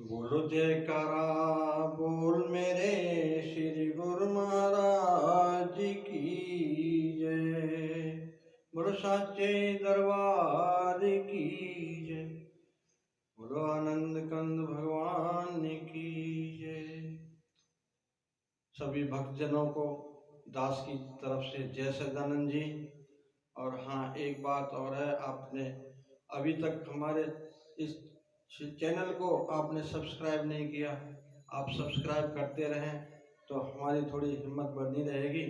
बोलो जयकारा बोल मेरे श्री गुरु महाराज की जय। बोलो साचे दरबार की जय। बोलो आनंद कंद भगवान की जय। सभी भक्तजनों को दास की तरफ से जय सदानंद जी। और हाँ, एक बात और है, आपने अभी तक हमारे इस चैनल को आपने सब्सक्राइब नहीं किया। आप सब्सक्राइब करते रहें तो हमारी थोड़ी हिम्मत बढ़नी रहेगी।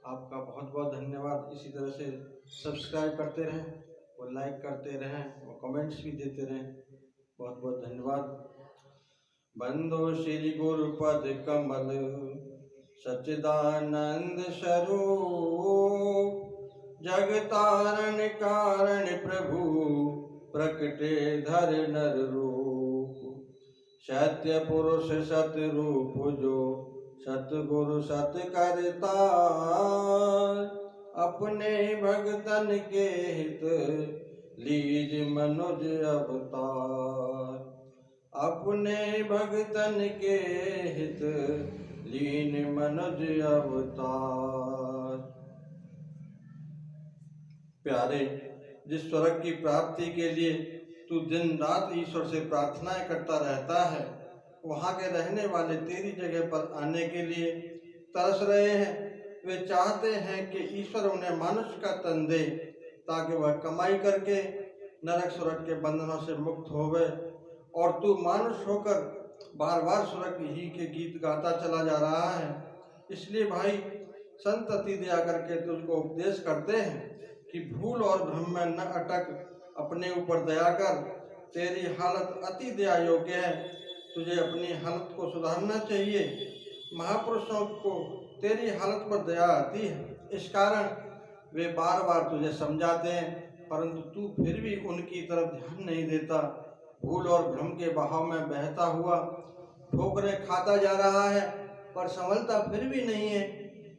आपका बहुत बहुत धन्यवाद। इसी तरह से सब्सक्राइब करते रहें और लाइक करते रहें और कमेंट्स भी देते रहें। बहुत बहुत धन्यवाद। बंदो श्री गुरुपद कमल सच्चिदानंद स्वरूप, जगतारण कारण प्रभु प्रकटे धर नर रूप। सत्य पुरुष सत रूप जो सतगुरु सत करता, अपने भगतन के हित लीज मनुज अवतार। अपने भगतन के हित लीन मनुज अवतार। प्यारे, जिस स्वर्ग की प्राप्ति के लिए तू दिन रात ईश्वर से प्रार्थनाएं करता रहता है, वहाँ के रहने वाले तेरी जगह पर आने के लिए तरस रहे हैं। वे चाहते हैं कि ईश्वर उन्हें मनुष्य का तन दे ताकि वह कमाई करके नरक स्वर्ग के बंधनों से मुक्त होवे, और तू मानुष होकर बार बार स्वर्ग ही के गीत गाता चला जा रहा है। इसलिए भाई, संत अति दया करके तुझको उपदेश करते हैं कि भूल और भ्रम में न अटक, अपने ऊपर दया कर। तेरी हालत अति दया योग्य है, तुझे अपनी हालत को सुधारना चाहिए। महापुरुषों को तेरी हालत पर दया आती है, इस कारण वे बार बार तुझे समझाते हैं, परंतु तू फिर भी उनकी तरफ ध्यान नहीं देता। भूल और भ्रम के बहाव में बहता हुआ ठोकरें खाता जा रहा है, पर संभलता फिर भी नहीं है।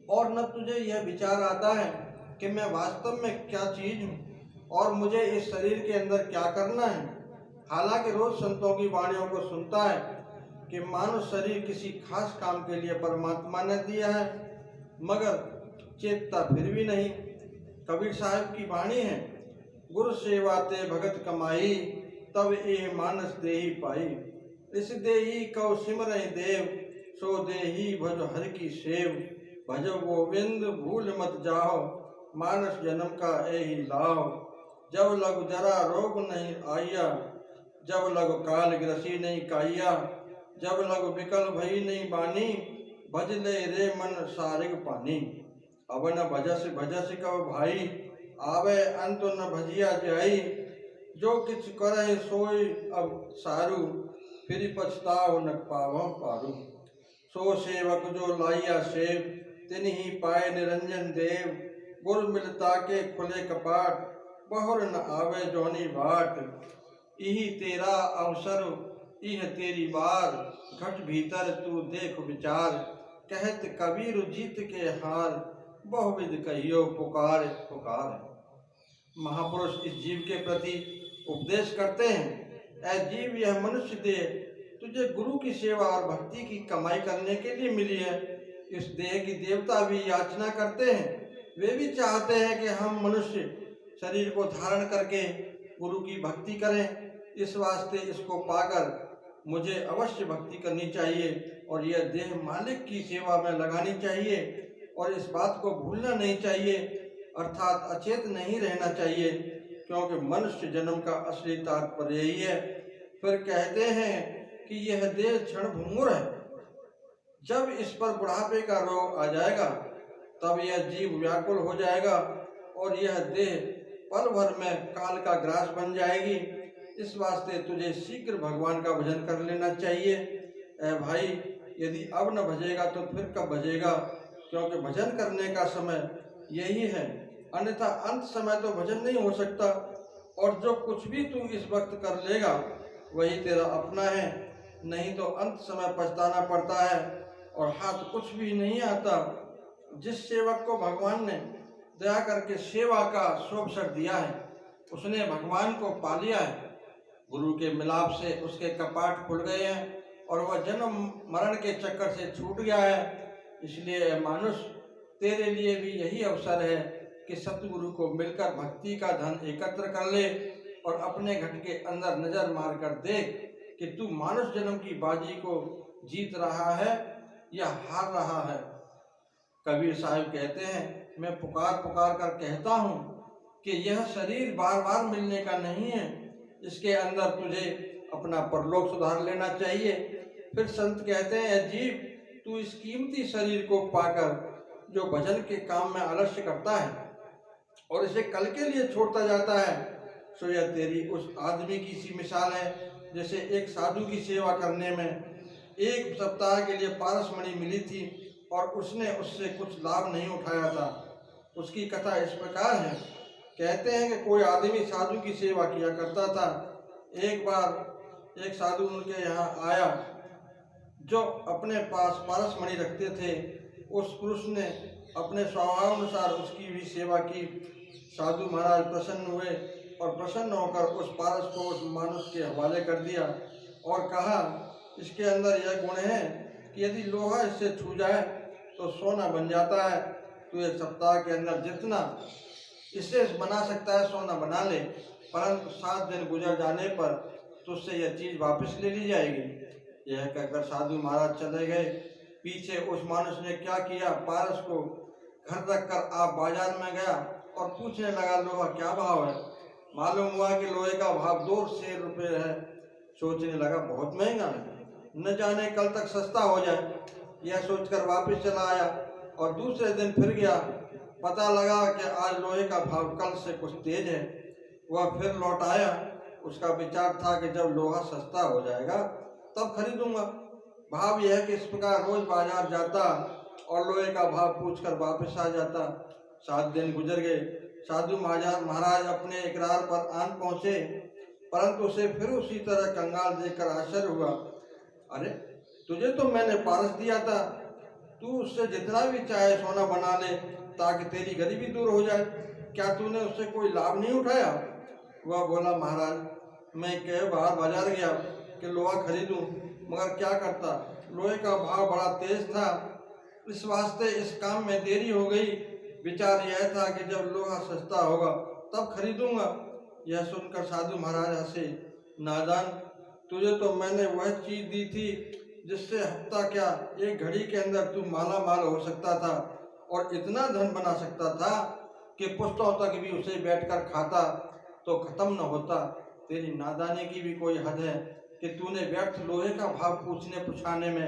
और न तुझे यह विचार आता है कि मैं वास्तव में क्या चीज हूँ और मुझे इस शरीर के अंदर क्या करना है। हालांकि रोज संतों की वाणियों को सुनता है कि मानव शरीर किसी खास काम के लिए परमात्मा ने दिया है, मगर चेतता फिर भी नहीं। कबीर साहब की वाणी है, गुरु सेवा ते भगत कमाई, तब ए मानस देही पाई। इस देही कौ सिमरहि देव, सो देही भज हर की सेव। भजो गोविंद भूल मत जाओ, मानस जन्म का यही लाभ। जब लग जरा रोग नहीं आया, जब लग काल ग्रसी नहीं काया। जब लग विकल भई नहीं बानी, भज ले रे मन सारिग पानी। अब न भजस भजस कव भाई, आवे अंत न भजिया जाई। जो किछ करे सोई अब सारू, फिर पछताव न पावो पारू। सो सेवक जो लाइया सेव, तिन्ही पाए निरंजन देव। गुर मिलता के खुले कपाट, बहुर न आवे जोनी बाट। इही तेरा अवसर इह तेरी बार, घट भीतर तू देख विचार। कहत कबीर जीत के हार, बहुविध कहियो पुकार पुकार। महापुरुष इस जीव के प्रति उपदेश करते हैं, ऐ जीव, यह मनुष्य देह तुझे गुरु की सेवा और भक्ति की कमाई करने के लिए मिली है। इस देह की देवता भी याचना करते हैं, वे भी चाहते हैं कि हम मनुष्य शरीर को धारण करके गुरु की भक्ति करें। इस वास्ते इसको पाकर मुझे अवश्य भक्ति करनी चाहिए और यह देह मालिक की सेवा में लगानी चाहिए, और इस बात को भूलना नहीं चाहिए, अर्थात अचेत नहीं रहना चाहिए, क्योंकि मनुष्य जन्म का असली तात्पर्य यही है। फिर कहते हैं कि यह देह क्षण भंगुर है, जब इस पर बुढ़ापे का रोग आ जाएगा तब यह जीव व्याकुल हो जाएगा और यह देह पल भर में काल का ग्रास बन जाएगी। इस वास्ते तुझे शीघ्र भगवान का भजन कर लेना चाहिए। ऐ भाई, यदि अब न भजेगा तो फिर कब भजेगा, क्योंकि भजन करने का समय यही है, अन्यथा अंत समय तो भजन नहीं हो सकता। और जो कुछ भी तू इस वक्त कर लेगा वही तेरा अपना है, नहीं तो अंत समय पछताना पड़ता है और हाथ कुछ भी नहीं आता। जिस सेवक को भगवान ने दया करके सेवा का शुभ अवसर दिया है, उसने भगवान को पा लिया है। गुरु के मिलाप से उसके कपाट खुल गए हैं और वह जन्म मरण के चक्कर से छूट गया है। इसलिए मानुष, तेरे लिए भी यही अवसर है कि सतगुरु को मिलकर भक्ति का धन एकत्र कर ले और अपने घट के अंदर नजर मार कर देख कि तू मानुष जन्म की बाजी को जीत रहा है या हार रहा है। कबीर साहब कहते हैं, मैं पुकार पुकार कर कहता हूँ कि यह शरीर बार बार मिलने का नहीं है, इसके अंदर तुझे अपना परलोक सुधार लेना चाहिए। फिर संत कहते हैं, अजीब, तू इस कीमती शरीर को पाकर जो भजन के काम में आलस्य करता है और इसे कल के लिए छोड़ता जाता है, सो यह तेरी उस आदमी की सी मिसाल है जैसे एक साधु की सेवा करने में 1 सप्ताह के लिए पारसमणि मिली थी और उसने उससे कुछ लाभ नहीं उठाया था। उसकी कथा इस प्रकार है। कहते हैं कि कोई आदमी साधु की सेवा किया करता था। एक बार एक साधु उनके यहाँ आया जो अपने पास पारसमणि रखते थे। उस पुरुष ने अपने स्वभावानुसार उसकी भी सेवा की। साधु महाराज प्रसन्न हुए और प्रसन्न होकर उस पारस को उस मानुष के हवाले कर दिया और कहा, इसके अंदर यह गुण है कि यदि लोहा इससे छू जाए तो सोना बन जाता है। तो 1 सप्ताह के अंदर जितना इससे बना सकता है सोना बना ले, परंतु 7 दिन गुजर जाने पर तुझसे यह चीज वापस ले ली जाएगी। यह कहकर साधु महाराज चले गए। पीछे उस मानुष ने क्या किया, पारस को घर रखकर आप बाजार में गया और पूछने लगा, लोहा क्या भाव है? मालूम हुआ कि लोहे का भाव 2 शेर रुपये है। सोचने लगा, बहुत महंगा है, न जाने कल तक सस्ता हो जाए। यह सोचकर वापस चला आया और दूसरे दिन फिर गया। पता लगा कि आज लोहे का भाव कल से कुछ तेज है। वह फिर लौट आया। उसका विचार था कि जब लोहा सस्ता हो जाएगा तब खरीदूंगा। भाव यह है कि इस प्रकार रोज बाजार जाता और लोहे का भाव पूछकर वापस आ जाता। 7 दिन गुजर गए। साधु महाराज अपने इकरार पर आन पहुंचे, परंतु उसे फिर उसी तरह कंगाल देखकर आश्चर्य हुआ। अरे, तुझे तो मैंने पारस दिया था, तू उससे जितना भी चाहे सोना बना ले ताकि तेरी गरीबी दूर हो जाए। क्या तूने उससे कोई लाभ नहीं उठाया? वह बोला, महाराज, मैं कई बार बाजार गया कि लोहा खरीदूं, मगर क्या करता, लोहे का भाव बड़ा तेज था, इस वास्ते इस काम में देरी हो गई। विचार यह था कि जब लोहा सस्ता होगा तब खरीदूंगा। यह सुनकर साधु महाराज हंसे। नादान, तुझे तो मैंने वह चीज दी थी जिससे हफ्ता क्या 1 घड़ी के अंदर तू माला माल हो सकता था और इतना धन बना सकता था कि पुश्तों तक भी उसे बैठकर खाता तो खत्म न होता। तेरी नादानी की भी कोई हद है कि तूने व्यर्थ लोहे का भाव पूछने पुछाने में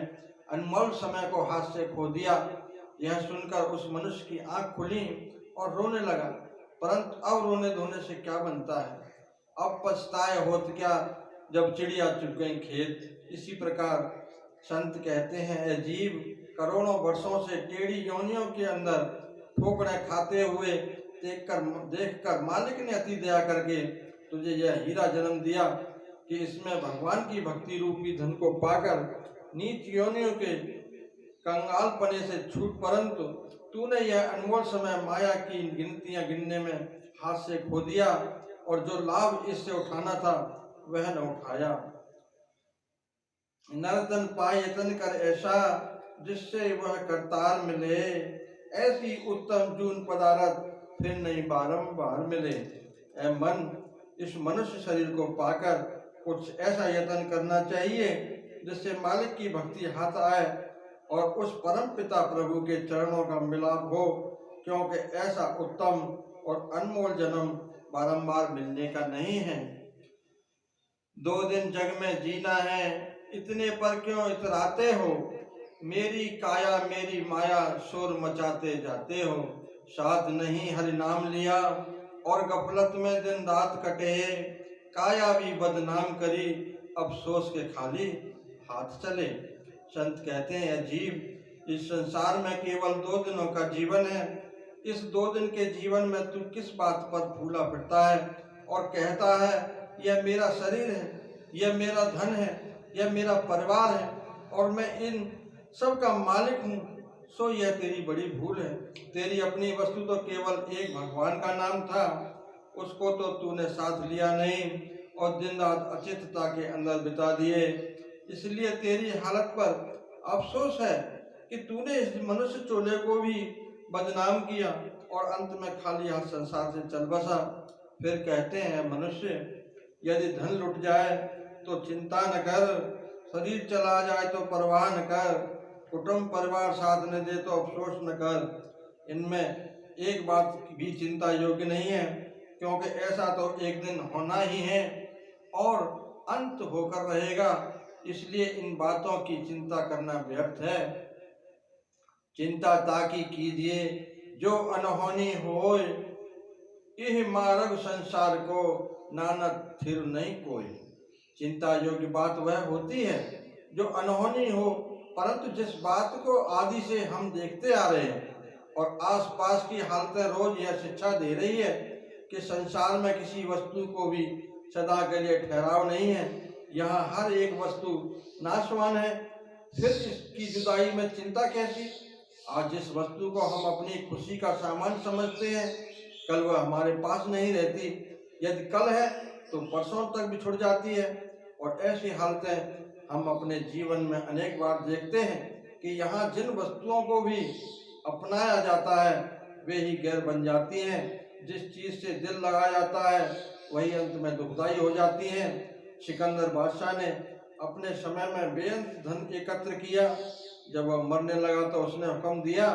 अनमोल समय को हाथ से खो दिया। यह सुनकर उस मनुष्य की आंख खुली और रोने लगा, परंतु अब रोने धोने से क्या बनता है? अब पछताए होत क्या जब चिड़िया चुग गई खेत। इसी प्रकार संत कहते हैं, अजीब, करोड़ों वर्षों से टेढ़ी योनियों के अंदर ठोकरें खाते हुए देखकर मालिक ने अति दया करके तुझे यह हीरा जन्म दिया कि इसमें भगवान की भक्ति रूपी धन को पाकर नीच योनियों के कंगालपने से छूट, परंतु तूने यह अनमोल समय माया की गिनतियां गिनने में हाथ से खो दिया और जो लाभ इससे उठाना था वह न उठाया। नर्तन पाए यतन कर ऐसा जिससे वह करतार मिले, ऐसी उत्तम जून पदारथ फिर नहीं बारंबार मिले। ऐ मन, इस मनुष्य शरीर को पाकर कुछ ऐसा यत्न करना चाहिए जिससे मालिक की भक्ति हाथ आए और उस परम पिता प्रभु के चरणों का मिलाप हो, क्योंकि ऐसा उत्तम और अनमोल जन्म बारंबार मिलने का नहीं है। 2 दिन जग में जीना है, इतने पर क्यों इतराते हो? मेरी काया मेरी माया शोर मचाते जाते हो। साथ नहीं हरि नाम लिया और गफलत में दिन रात कटे, काया भी बदनाम करी अफसोस के खाली हाथ चले। संत कहते हैं, अजीब, इस संसार में केवल 2 दिनों का जीवन है। इस 2 दिन के जीवन में तू किस बात पर फूला फिरता है और कहता है यह मेरा शरीर है, यह मेरा धन है, यह मेरा परिवार है और मैं इन सब का मालिक हूँ। सो यह तेरी बड़ी भूल है। तेरी अपनी वस्तु तो केवल एक भगवान का नाम था, उसको तो तूने साथ लिया नहीं और दिन रात अचिंतता के अंदर बिता दिए। इसलिए तेरी हालत पर अफसोस है कि तूने इस मनुष्य चोले को भी बदनाम किया और अंत में खाली हाथ संसार से चल बसा। फिर कहते हैं मनुष्य, यदि धन लुट जाए तो चिंता न कर, शरीर चला जाए तो परवाह न कर, कुटुंब परिवार साथ न दे तो अफसोस न कर। इनमें एक बात भी चिंता योग्य नहीं है, क्योंकि ऐसा तो एक दिन होना ही है और अंत होकर रहेगा। इसलिए इन बातों की चिंता करना व्यर्थ है। चिंता ताकि कीजिए जो अनहोनी होए, यह मार्ग संसार को नानक थिर नहीं कोई। चिंता योग्य बात वह होती है जो अनहोनी हो, परंतु जिस बात को आदि से हम देखते आ रहे हैं और आसपास की हालतें रोज यह शिक्षा दे रही है कि संसार में किसी वस्तु को भी सदा के लिए ठहराव नहीं है। यहाँ हर एक वस्तु नाशवान है, फिर इसकी जुदाई में चिंता कैसी। आज जिस वस्तु को हम अपनी खुशी का सामान समझते हैं, कल वह हमारे पास नहीं रहती। यदि कल है तो परसों तक भी छुट जाती है। और ऐसी हालतें हम अपने जीवन में अनेक बार देखते हैं कि यहाँ जिन वस्तुओं को भी अपनाया जाता है वे ही गैर बन जाती हैं। जिस चीज से दिल लगाया जाता है वही अंत में दुखदाई हो जाती हैं। सिकंदर बादशाह ने अपने समय में बेअंत धन एकत्र किया। जब वह मरने लगा तो उसने हुक्म दिया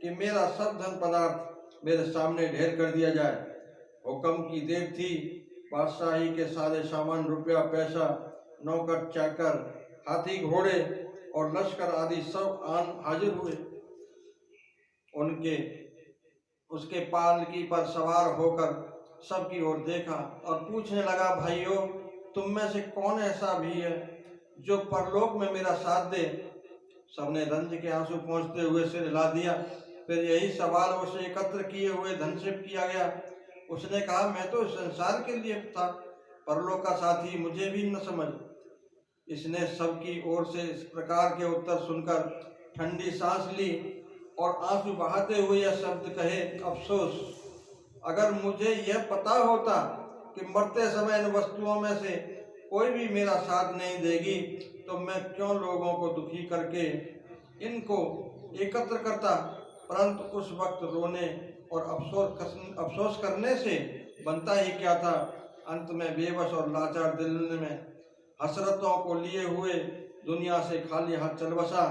कि मेरा सब धन पदार्थ मेरे सामने ढेर कर दिया जाए। हुक्म की देर थी। बादशाही के सारे सामान, रुपया पैसा, नौकर चाकर, हाथी घोड़े और लश्कर आदि सब आन हाजिर हुए। उसके पालकी पर सवार होकर सबकी ओर देखा और पूछने लगा, भाइयों, तुम में से कौन ऐसा भी है जो परलोक में मेरा साथ दे। सबने रंज के आंसू पहुँचते हुए सिर हिला दिया। फिर यही सवाल उसे एकत्र किए हुए धन से किया गया। उसने कहा, मैं तो संसार के लिए था, परलोक का साथी मुझे भी न समझ। इसने सबकी ओर से इस प्रकार के उत्तर सुनकर ठंडी सांस ली और आंसू बहाते हुए यह शब्द कहे, अफसोस, अगर मुझे यह पता होता कि मरते समय इन वस्तुओं में से कोई भी मेरा साथ नहीं देगी तो मैं क्यों लोगों को दुखी करके इनको एकत्र करता। परंतु उस वक्त रोने और अफसोस करने से बनता ही क्या था। अंत में बेबस और लाचार दिल में हसरतों को लिए हुए दुनिया से खाली हाथ चल बसा।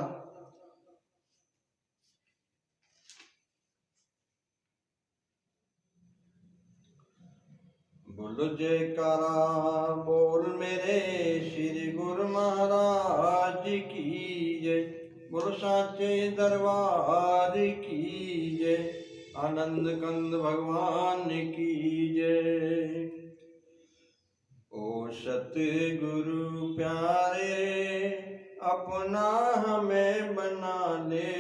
बोलो जयकारा बोल मेरे श्री गुरु महाराज की जय। बोलो साचे दरबार की जय। आनंद कंद भगवान की जय। ओ सतगुरु प्यारे, अपना हमें बना ले,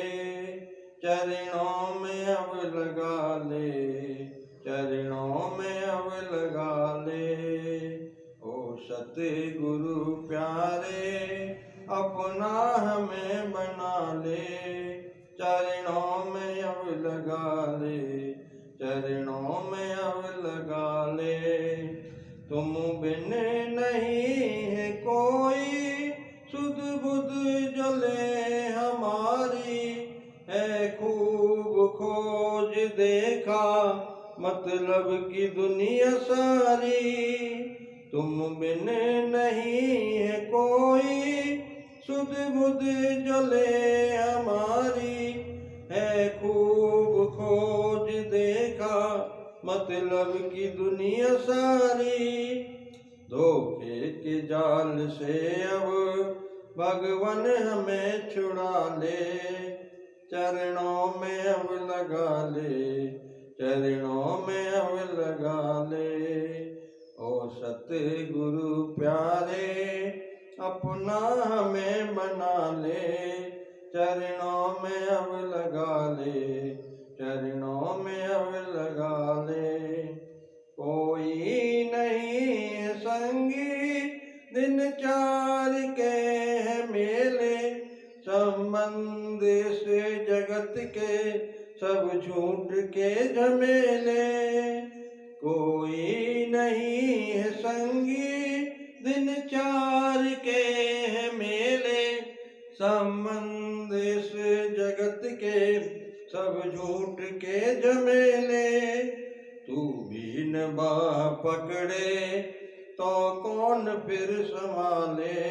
चरणों में अब लगा ले, चरणों में अब लगा ले। ओ सतगुरु प्यारे, अपना हमें बना ले, चरणों में अब लगा ले, चरणों में अब लगा ले। तुम बिन नहीं है कोई, सुध बुध जले हमारी, है खूब खोज देखा मतलब की दुनिया सारी। तुम बिन नहीं है कोई, सुध बुध जले हमारी, है खूब खोज देखा मतलब की दुनिया सारी। धोखे के जाल से अब भगवान हमें छुड़ा ले, चरणों में अब लगा ले, चरणों में अब लगा ले। ओ सतगुरु प्यारे, अपना हमें बना ले, चरणों में अब लगा ले, चरणों में अब लगा ले। कोई नहीं संगी दिन चार के है मेले, संबंध से जगत के सब झूठ के झमेले। कोई नहीं है संगी तीन चार के हैं मेले, संबंध इस जगत के सब झूठ के झमेले। तू भी न बा पकड़े तो कौन फिर संभाले,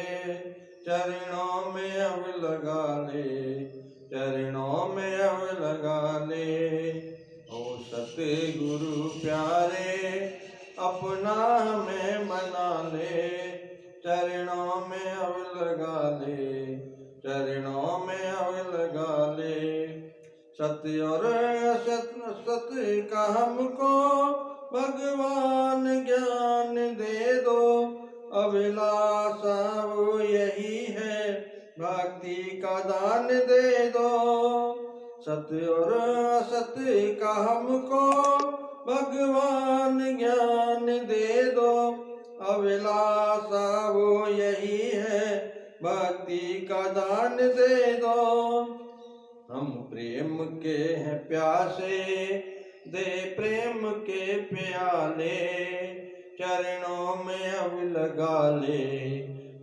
चरणों में अब लगा ले, चरणों में अब लगा ले। ओ सतगुरु प्यारे अपना हमें बना ले, चरणों में अब लगा ले, चरणों में अब लगा ले। सत्य और असत्य का हमको भगवान ज्ञान दे दो, अभिलाषा वो यही है भक्ति का दान दे दो। सत्य और असत्य का हमको भगवान ज्ञान दे दो, अभिलाषा वो यही है भक्ति का दान दे दो। हम प्रेम के हैं प्यासे दे प्रेम के प्याले, चरणों में अब लगा ले,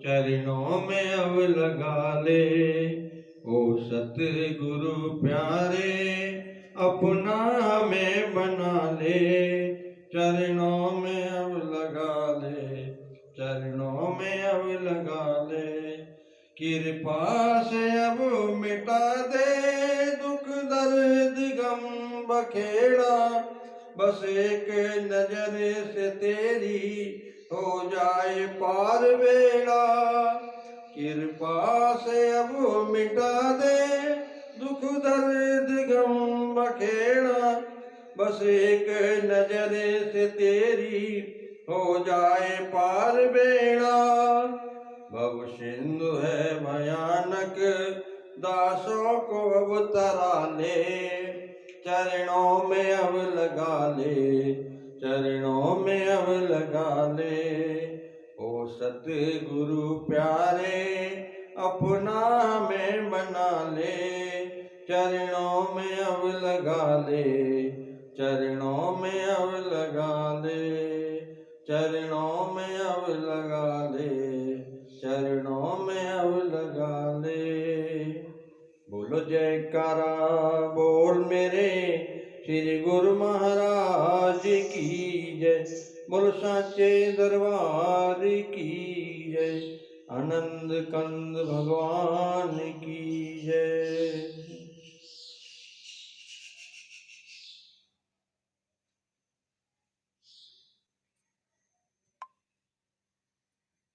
चरणों में अब लगा ले। ओ सतगुरु प्यारे अपना हमें बना ले, चरणों में अब लगा ले, चरणों में अब लगा ले। कृपा से अब मिटा दे दुख दर्द गम बखेड़ा, बस एक नजर से तेरी हो जाए पार बेड़ा। कृपा से अब मिटा दे दुख दर्द गम बखेड़ा, बस एक नजर से तेरी हो जाए पार बेड़ा। भव सिंधु है भयानक दासों को अब तरा ले, चरणों में अब लगा ले, चरणों में अब लगा ले। ओ सतगुरु प्यारे अपना हमें बना ले, चरणों में अब लगा ले, चरणों में अब लगा ले, चरणों में अब लगा ले, चरणों में अब लगा ले। बोलो जयकारा बोल मेरे श्री गुरु महाराज की जय, बोलो साचे दरबार की जय, आनंद कंद भगवान की जय।